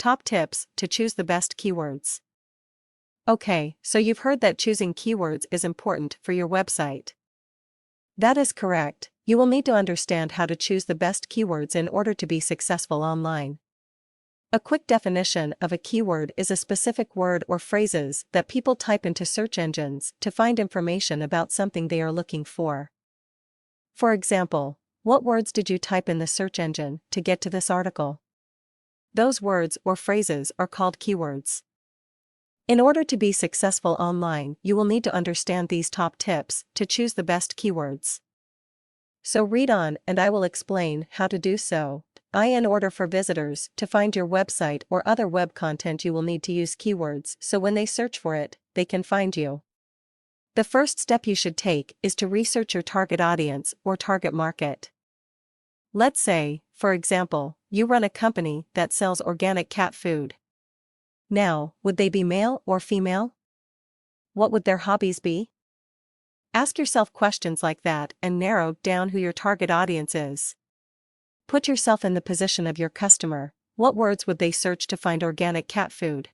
Top tips to choose the best keywords. Okay, so you've heard that choosing keywords is important for your website. That is correct. You will need to understand how to choose the best keywords in order to be successful online. A quick definition of a keyword is a specific word or phrases that people type into search engines to find information about something they are looking for. For example, what words did you type in the search engine to get to this article? Those words or phrases are called keywords. In order to be successful online, you will need to understand these top tips to choose the best keywords. So read on and I will explain how to do so. In order for visitors to find your website or other web content, you will need to use keywords so when they search for it, they can find you. The first step you should take is to research your target audience or target market. Let's say, for example, you run a company that sells organic cat food. Now, would they be male or female? What would their hobbies be? Ask yourself questions like that and narrow down who your target audience is. Put yourself in the position of your customer. What words would they search to find organic cat food?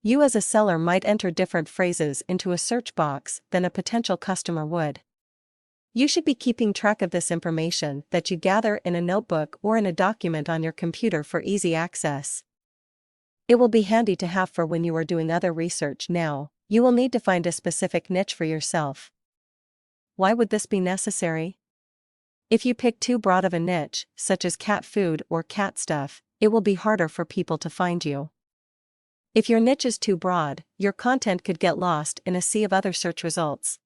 You as a seller might enter different phrases into a search box than a potential customer would. You should be keeping track of this information that you gather in a notebook or in a document on your computer for easy access. It will be handy to have for when you are doing other research. Now, you will need to find a specific niche for yourself. Why would this be necessary? If you pick too broad of a niche, such as cat food or cat stuff, it will be harder for people to find you. If your niche is too broad, your content could get lost in a sea of other search results.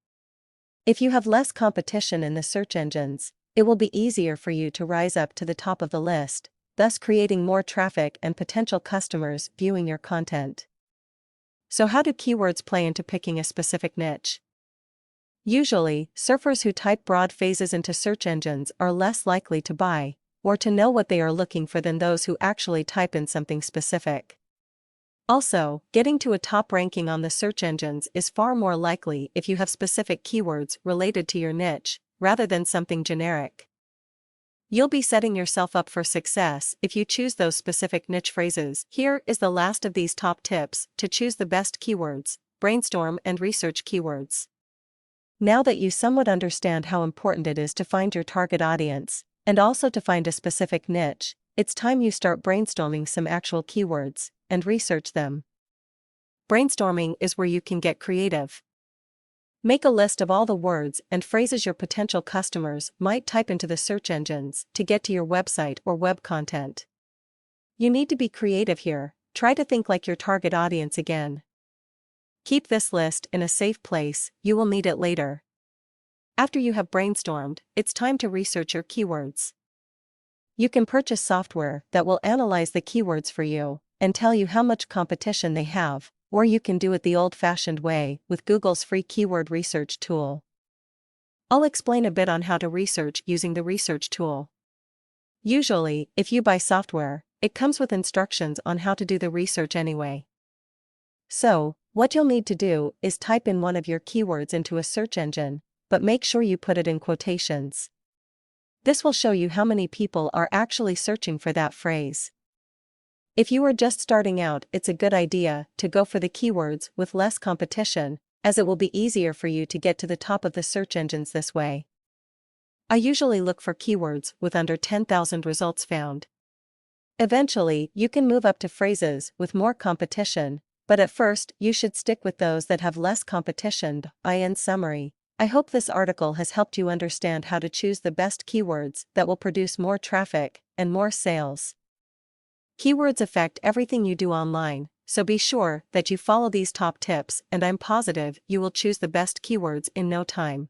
If you have less competition in the search engines, it will be easier for you to rise up to the top of the list, thus creating more traffic and potential customers viewing your content. So how do keywords play into picking a specific niche? Usually, surfers who type broad phrases into search engines are less likely to buy, or to know what they are looking for than those who actually type in something specific. Also, getting to a top ranking on the search engines is far more likely if you have specific keywords related to your niche, rather than something generic. You'll be setting yourself up for success if you choose those specific niche phrases. Here is the last of these top tips to choose the best keywords. Brainstorm and research keywords. Now that you somewhat understand how important it is to find your target audience, and also to find a specific niche, it's time you start brainstorming some actual keywords, and research them. Brainstorming is where you can get creative. Make a list of all the words and phrases your potential customers might type into the search engines to get to your website or web content. You need to be creative here. Try to think like your target audience again. Keep this list in a safe place, you will need it later. After you have brainstormed, it's time to research your keywords. You can purchase software that will analyze the keywords for you and tell you how much competition they have, or you can do it the old-fashioned way with Google's free keyword research tool. I'll explain a bit on how to research using the research tool. Usually, if you buy software, it comes with instructions on how to do the research anyway. So, what you'll need to do is type in one of your keywords into a search engine, but make sure you put it in quotations. This will show you how many people are actually searching for that phrase. If you are just starting out, it's a good idea to go for the keywords with less competition, as it will be easier for you to get to the top of the search engines this way. I usually look for keywords with under 10,000 results found. Eventually, you can move up to phrases with more competition, but at first, you should stick with those that have less competition. In summary, I hope this article has helped you understand how to choose the best keywords that will produce more traffic and more sales. Keywords affect everything you do online, so be sure that you follow these top tips and I'm positive you will choose the best keywords in no time.